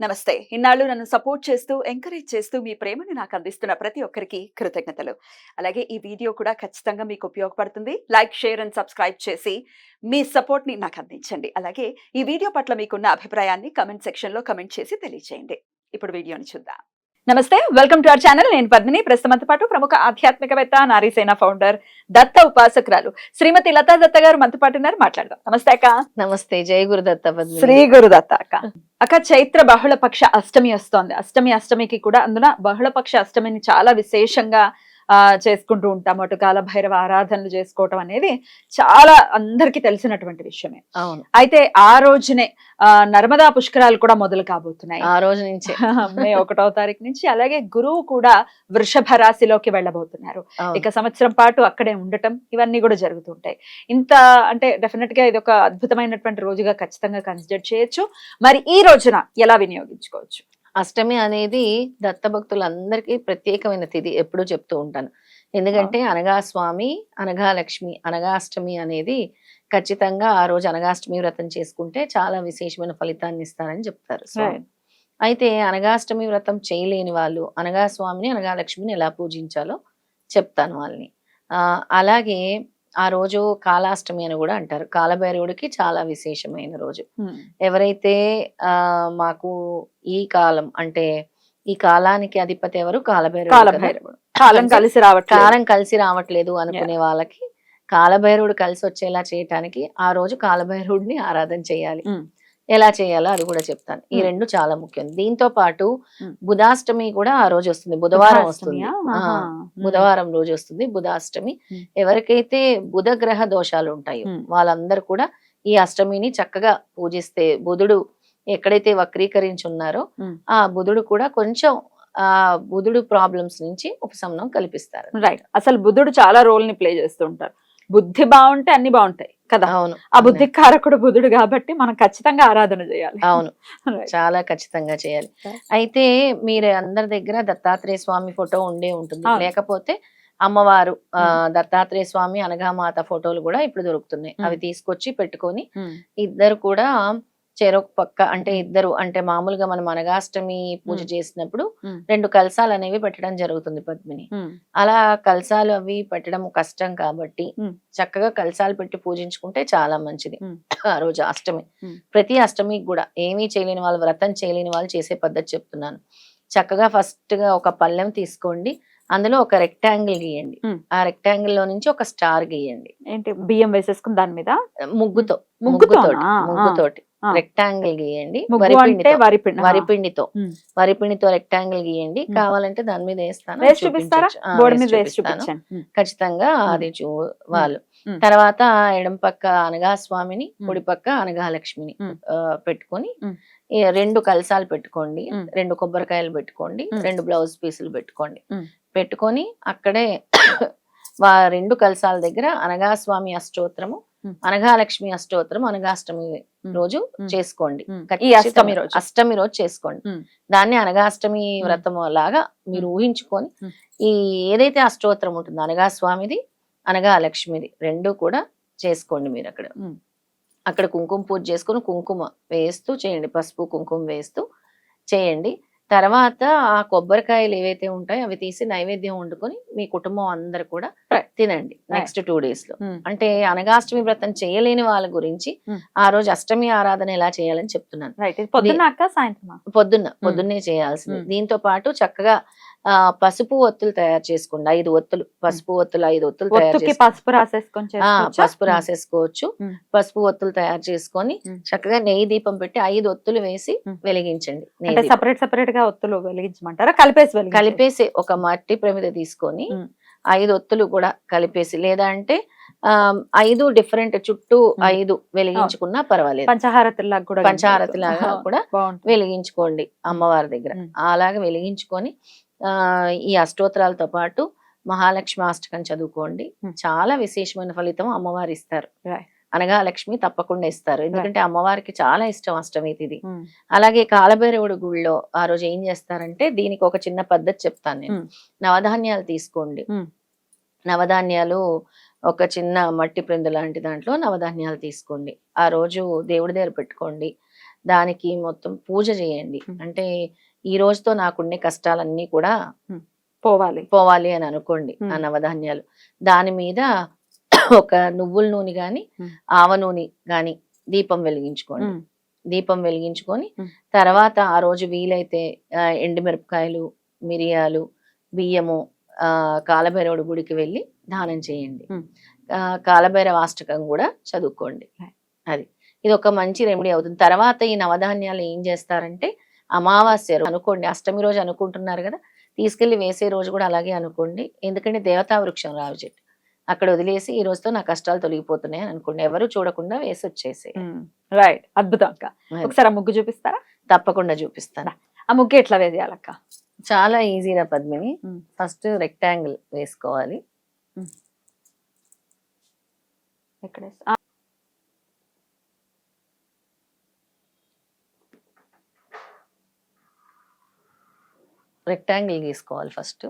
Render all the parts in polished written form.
నమస్తే. ఇన్నాళ్ళు నన్ను సపోర్ట్ చేస్తూ, ఎంకరేజ్ చేస్తూ మీ ప్రేమని నాకు అందిస్తున్న ప్రతి ఒక్కరికి కృతజ్ఞతలు. అలాగే ఈ వీడియో కూడా ఖచ్చితంగా మీకు ఉపయోగపడుతుంది. లైక్, షేర్ అండ్ సబ్స్క్రైబ్ చేసి మీ సపోర్ట్‌ని నాకు అందించండి. అలాగే ఈ వీడియో పట్ల మీకున్న అభిప్రాయాన్ని కామెంట్ సెక్షన్‌లో కామెంట్ చేసి తెలియజేయండి. ఇప్పుడు వీడియోని చూద్దాం. నమస్తే. Welcome to our channel. నేను పద్మిని. ప్రస్తుతంతో పాటు ప్రముఖ ఆధ్యాత్మికవేత్త, నారీసేన ఫౌండర్, దత్త ఉపాసకురాలు శ్రీమతి లతా దత్త గారు మనతో పాటు ఉన్నారు. మాట్లాడదాం. నమస్తే అక్క. నమస్తే. జై గురుదత్త పద్మిని. శ్రీ గురుదత్త అక్క. అక్క, చైత్ర బహుళపక్ష అష్టమి వస్తోంది. అష్టమికి కూడా అందున బహుళపక్ష అష్టమిని చాలా విశేషంగా చేసుకుంటూ ఉంటాము. అటు కాల భైరవ ఆరాధనలు చేసుకోవటం అనేది చాలా అందరికీ తెలిసినటువంటి విషయమే. అవును. అయితే ఆ రోజునే నర్మదా పుష్కరాలు కూడా మొదలు కాబోతున్నాయి. ఆ రోజు నుంచి మే 1వ తారీఖు నుంచి. అలాగే గురువు కూడా వృషభ రాశిలోకి వెళ్ళబోతున్నారు. ఇక సంవత్సరం పాటు అక్కడే ఉండటం ఇవన్నీ కూడా జరుగుతుంటాయి. ఇంత అంటే డెఫినెట్ గా ఇది ఒక అద్భుతమైనటువంటి రోజుగా ఖచ్చితంగా కన్సిడర్ చేయొచ్చు. మరి ఈ రోజున ఎలా వినియోగించుకోవచ్చు? అష్టమి అనేది దత్త భక్తులందరికీ ప్రత్యేకమైన తిథి. ఎప్పుడూ చెప్తూ ఉంటాను. ఎందుకంటే అనగా స్వామి, అనగా లక్ష్మి, అనగాష్టమి అనేది ఖచ్చితంగా ఆ రోజు అనగాష్టమి వ్రతం చేసుకుంటే చాలా విశేషమైన ఫలితాన్ని ఇస్తారని చెప్తారు. అయితే అనగాష్టమి వ్రతం చేయలేని వాళ్ళు అనగా స్వామిని, అనగా లక్ష్మిని ఎలా పూజించాలో చెప్తాను వాళ్ళని. అలాగే ఆ రోజు కాలాష్టమి అని కూడా అంటారు. కాలభైరవుడికి చాలా విశేషమైన రోజు. ఎవరైతే మాకు ఈ కాలం అంటే ఈ కాలానికి అధిపతి ఎవరు? కాలభైరవుడు. కాలం కలిసి రావట్లేదు అనుకునే వాళ్ళకి కాలభైరవుడు కలిసి వచ్చేలా చేయటానికి ఆ రోజు కాలభైరవుడిని ఆరాధన చేయాలి. ఎలా చేయాలో అది కూడా చెప్తాను. ఈ రెండు చాలా ముఖ్యం. దీంతో పాటు బుధాష్టమి కూడా ఆ రోజు వస్తుంది. బుధవారం వస్తుంది. బుధవారం రోజు వస్తుంది బుధాష్టమి. ఎవరికైతే బుధ గ్రహ దోషాలు ఉంటాయో వాళ్ళందరూ కూడా ఈ అష్టమిని చక్కగా పూజిస్తే బుధుడు ఎక్కడైతే వక్రీకరించి ఉన్నారో ఆ బుధుడు కూడా కొంచెం బుధుడు ప్రాబ్లమ్స్ నుంచి ఉపశమనం కల్పిస్తారు. రైట్. అసలు బుధుడు చాలా రోల్ ని ప్లే చేస్తుంటారు. బుద్ధి బాగుంటే అన్ని బాగుంటాయి కదా. అవును. ఆ బుద్ధి కారకుడు బుధుడు కాబట్టి మనం ఖచ్చితంగా ఆరాధన చేయాలి. అవును, చాలా ఖచ్చితంగా చేయాలి. అయితే మీరు అందరి దగ్గర దత్తాత్రేయ స్వామి ఫోటో ఉండే ఉంటుంది. లేకపోతే అమ్మవారు దత్తాత్రేయ స్వామి, అనగామాత ఫోటోలు కూడా ఇప్పుడు దొరుకుతున్నాయి. అవి తీసుకొచ్చి పెట్టుకొని ఇద్దరు కూడా చెరొక పక్క అంటే ఇద్దరు అంటే మామూలుగా మనం అనగాష్టమి పూజ చేసినప్పుడు 2 కలశాలు అనేవి పెట్టడం జరుగుతుంది పద్మిని. అలా కలశాలు అవి పెట్టడం కష్టం కాబట్టి చక్కగా కలశాలు పెట్టి పూజించుకుంటే చాలా మంచిది. ఆ రోజు అష్టమి. ప్రతి అష్టమికి కూడా ఏమీ చేయలేని వాళ్ళు, వ్రతం చేయలేని వాళ్ళు చేసే పద్ధతి చెప్తున్నాను. చక్కగా ఫస్ట్ గా ఒక పళ్ళెం తీసుకోండి. అందులో ఒక రెక్టాంగిల్ గీయండి. ఆ రెక్టాంగిల్ లో నుంచి ఒక స్టార్ గీయండి. ఏంటి, బియ్యం వేసేసుకుని దాని మీద ముగ్గుతోటి రెక్టాంగిల్ గీయండి. వరిపిండితో రెక్టాంగిల్ గీయండి. కావాలంటే దాని మీద వేస్తాను, ఖచ్చితంగా అది వాళ్ళు. తర్వాత ఎడం పక్క అనగా స్వామిని, కుడి పక్క అనగా లక్ష్మిని పెట్టుకొని 2 కలశాలు పెట్టుకోండి. 2 కొబ్బరికాయలు పెట్టుకోండి. 2 బ్లౌజ్ పీసులు పెట్టుకొని అక్కడే 2 కలశాల దగ్గర అనగా స్వామి అష్టోత్తరము, అనగాలక్ష్మి అష్టోత్తరం అనగాష్టమి రోజు చేసుకోండి. అష్టమి రోజు చేసుకోండి. దాన్ని అనగాష్టమి వ్రతం లాగా మీరు ఊహించుకొని ఈ ఏదైతే అష్టోత్తరం ఉంటుందో అనగా స్వామిది, అనగా లక్ష్మిది 2 కూడా చేసుకోండి. మీరు అక్కడ కుంకుమ పూజ చేసుకుని కుంకుమ వేస్తూ చేయండి. పసుపు కుంకుమ వేస్తూ చేయండి. తర్వాత ఆ కొబ్బరికాయలు ఏవైతే ఉంటాయో అవి తీసి నైవేద్యం వండుకొని మీ కుటుంబం అందరు కూడా తినండి నెక్స్ట్ 2 days లో. అంటే అనగాష్టమి వ్రతం చేయలేని వాళ్ళ గురించి ఆ రోజు అష్టమి ఆరాధన ఎలా చేయాలని చెప్తున్నాను. పొద్దున్నే చేయాల్సింది. దీంతో పాటు చక్కగా పసుపు ఒత్తులు తయారు చేసుకోండి. 5 ఒత్తులు పసుపు ఒత్తులు 5 ఒత్తులు పసుపు రాసేసుకోవచ్చు. పసుపు ఒత్తులు తయారు చేసుకొని చక్కగా నెయ్యి దీపం పెట్టి 5 ఒత్తులు వేసి వెలిగించండి. సపరేట్ గా ఒత్తులు వెలిగించమంటారా? కలిపేసి ఒక మట్టి ప్రమిద తీసుకొని 5 ఒత్తులు కూడా కలిపేసి, లేదా అంటే 5 డిఫరెంట్ చుట్టూ 5 వెలిగించుకున్నా పర్వాలేదు. పంచహారతిలాగా కూడా వెలిగించుకోండి అమ్మవారి దగ్గర. అలాగే వెలిగించుకొని ఈ అష్టోత్తరాలతో పాటు మహాలక్ష్మి అష్టకం చదువుకోండి. చాలా విశేషమైన ఫలితం అమ్మవారు ఇస్తారు. అనగా లక్ష్మి తప్పకుండా ఇస్తారు. ఎందుకంటే అమ్మవారికి చాలా ఇష్టం అష్టమి తిథి. అలాగే కాలభైరవుడి గుళ్ళో ఆ రోజు ఏం చేస్తారంటే దీనికి ఒక చిన్న పద్ధతి చెప్తాను నేను. నవధాన్యాలు తీసుకోండి. నవధాన్యాలు ఒక చిన్న మట్టి ప్రిందు లాంటి దాంట్లో నవధాన్యాలు తీసుకోండి. ఆ రోజు దేవుడి దగ్గర పెట్టుకోండి. దానికి మొత్తం పూజ చేయండి. Hmm. అంటే ఈ రోజుతో నాకుండే కష్టాలన్నీ కూడా పోవాలి. పోవాలి అని అనుకోండి. ఆ Hmm. నవధాన్యాలు దాని మీద ఒక నువ్వుల నూనె గాని Hmm. ఆవ నూనె గాని దీపం వెలిగించుకోండి. Hmm. దీపం వెలిగించుకొని Hmm. తర్వాత ఆ రోజు వీలైతే ఎండుమిరపకాయలు, మిరియాలు, బియ్యము, కాలభైరవుడి గుడికి వెళ్ళి దానం చేయండి. Hmm. కాలభైరవ అష్టకం కూడా చదువుకోండి. Right. అది ఇది ఒక మంచి రెమెడీ అవుతుంది. తర్వాత ఈ నవధాన్యాలు ఏం చేస్తారంటే అమావాస్య అనుకోండి, అష్టమి రోజు అనుకుంటున్నారు కదా, తీసుకెళ్లి వేసే రోజు కూడా అలాగే అనుకోండి. ఎందుకంటే దేవతా వృక్షం రావి చెట్టు అక్కడ వదిలేసి ఈ రోజుతో నా కష్టాలు తొలగిపోతున్నాయి అని అనుకోండి. ఎవరు చూడకుండా వేసి వచ్చేసి. రైట్, అద్భుతం అక్క. ఒకసారి ఆ ముగ్గు చూపిస్తారా? తప్పకుండా చూపిస్తాను. ఆ ముగ్గు ఎట్లా వేయాలక్క? చాలా ఈజీరా పద్మిని. ఫస్ట్ రెక్టాంగిల్ వేసుకోవాలి. ఎక్కడ రెక్టాంగిల్ గీసుకోవాలి ఫస్ట్.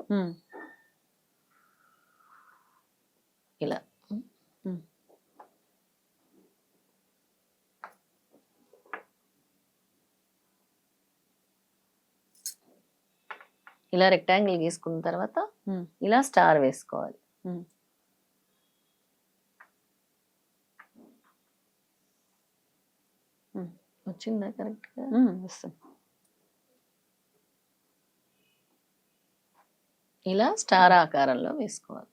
ఇలా ఇలా రెక్టాంగిల్ గీసుకున్న తర్వాత ఇలా స్టార్ వేసుకోవాలి. వచ్చిందా కరెక్ట్ గా? వస్తుంది. ఇలా స్టార్ ఆకారంలో వేసుకోవాలి.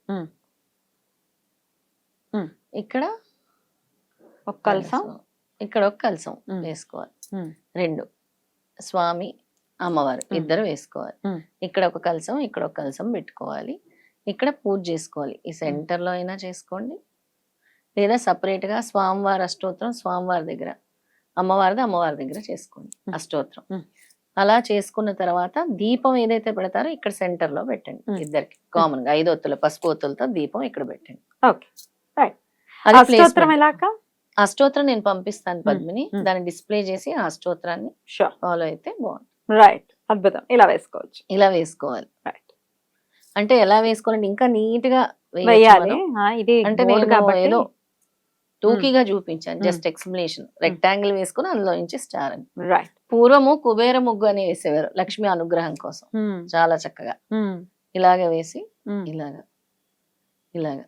ఇక్కడ ఒక కలసం, ఇక్కడ ఒక కలసం వేసుకోవాలి. రెండు స్వామి అమ్మవారు ఇద్దరు వేసుకోవాలి. ఇక్కడ ఒక కలసం, ఇక్కడ ఒక కలసం పెట్టుకోవాలి. ఇక్కడ పూజ చేసుకోవాలి. ఈ సెంటర్ లో అయినా చేసుకోండి, లేదా సపరేట్ గా స్వామివారి అష్టోత్తరం స్వామివారి దగ్గర, అమ్మవారి దగ్గర చేసుకోండి అష్టోత్తరం. అలా చేసుకున్న తర్వాత దీపం ఏదైతే పెడతారో ఇక్కడ సెంటర్ లో పెట్టండి. ఇద్దరికి కామన్ గా 5 ఒత్తుల పసుపు ఒత్తులతో దీపం ఇక్కడ పెట్టండి. అష్టోత్తరం నేను పంపిస్తాను పద్మిని, దాన్ని డిస్ప్లే చేసి ఆ అష్టోత్తరాన్ని ఫాలో అయితే బాగుంటుంది. రైట్, అద్భుతం. ఇలా వేసుకోవచ్చు. ఇలా వేసుకోవాలి. రైట్, అంటే ఎలా వేసుకోవాలంటే ఇంకా నీట్ గా వేయాలి. అంటే నేను ఏదో టూకీగా చూపించాను, జస్ట్ ఎక్స్ప్లెనేషన్. రెక్టాంగిల్ వేసుకుని అందులో నుంచి స్టార్ అని. రైట్. పూర్వము కుబేర ముగ్గు అని వేసేవారు లక్ష్మి అనుగ్రహం కోసం. చాలా చక్కగా ఇలాగ వేసి ఇలాగా ఇలాగా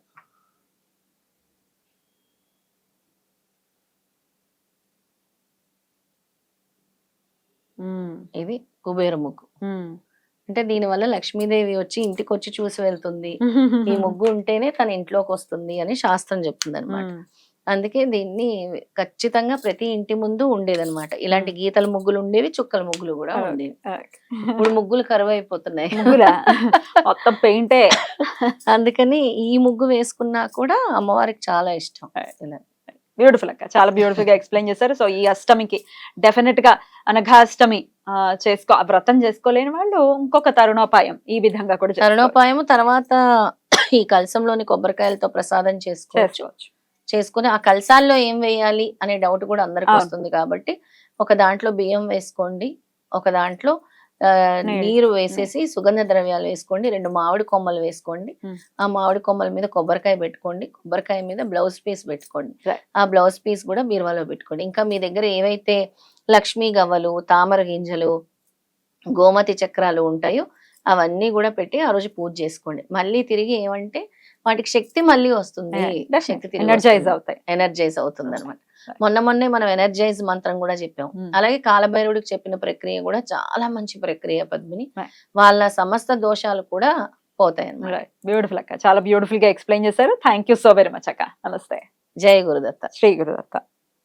ఇది కుబేర ముగ్గు. అంటే దీని వల్ల లక్ష్మీదేవి వచ్చి ఇంటికి వచ్చి చూసి వెళ్తుంది, ఈ ముగ్గు ఉంటేనే తన ఇంట్లోకి వస్తుంది అని శాస్త్రం చెప్తుంది అనమాట. అందుకే దీన్ని ఖచ్చితంగా ప్రతి ఇంటి ముందు ఉండేదన్నమాట. ఇలాంటి గీతల ముగ్గులు ఉండేవి, చుక్కల ముగ్గులు కూడా ఉండేవి. ఇప్పుడు ముగ్గులు కరువు అయిపోతున్నాయి, మొత్తం పెయింటే. అందుకని ఈ ముగ్గు వేసుకున్నా కూడా అమ్మవారికి చాలా ఇష్టం. ఇలా బ్యూటిఫుల్ అక్క, చాలా బ్యూటిఫుల్ గా ఎక్స్ప్లెయిన్ చేశారు. సో ఈ అష్టమికి డెఫినెట్ గా అనఘాష్టమి వ్రతం చేసుకోలేని వాళ్ళు ఇంకొక తరుణోపాయం ఈ విధంగా కూడా తరుణోపాయం. తర్వాత ఈ కలసంలోని కొబ్బరికాయలతో ప్రసాదం చేసుకోవచ్చు. చేసుకుని ఆ కలసాల్లో ఏం వేయాలి అనే డౌట్ కూడా అందరికి వస్తుంది కాబట్టి ఒక దాంట్లో బియ్యం వేసుకోండి, ఒక దాంట్లో నీరు వేసేసి సుగంధ ద్రవ్యాలు వేసుకోండి, 2 మామిడి కొమ్మలు వేసుకోండి. ఆ మామిడి కొమ్మల మీద కొబ్బరికాయ పెట్టుకోండి, కొబ్బరికాయ మీద బ్లౌజ్ పీస్ పెట్టుకోండి. ఆ బ్లౌజ్ పీస్ కూడా బీరువాలో పెట్టుకోండి. ఇంకా మీ దగ్గర ఏవైతే లక్ష్మీ గవ్వలు, తామర గింజలు, గోమతి చక్రాలు ఉంటాయో అవన్నీ కూడా పెట్టి ఆ రోజు పూజ చేసుకోండి. మళ్ళీ తిరిగి ఏమంటే వాటికి శక్తి మళ్ళీ వస్తుంది, శక్తి ఎనర్జైజ్ అవుతుంది అనమాట. మొన్నే మనం ఎనర్జైజ్ మంత్రం కూడా చెప్పాం. అలాగే కాలభైరవుడికి చెప్పిన ప్రక్రియ కూడా చాలా మంచి ప్రక్రియ పద్మిని. వాళ్ళ సమస్త దోషాలు కూడా పోతాయి అన్నమాట. బ్యూటిఫుల్ అక్క, చాలా బ్యూటిఫుల్ గా ఎక్స్ప్లెయిన్ చేశారు. Thank you so very much అక్క. నమస్తే. జై గురుదత్త. శ్రీ గురుదత్త.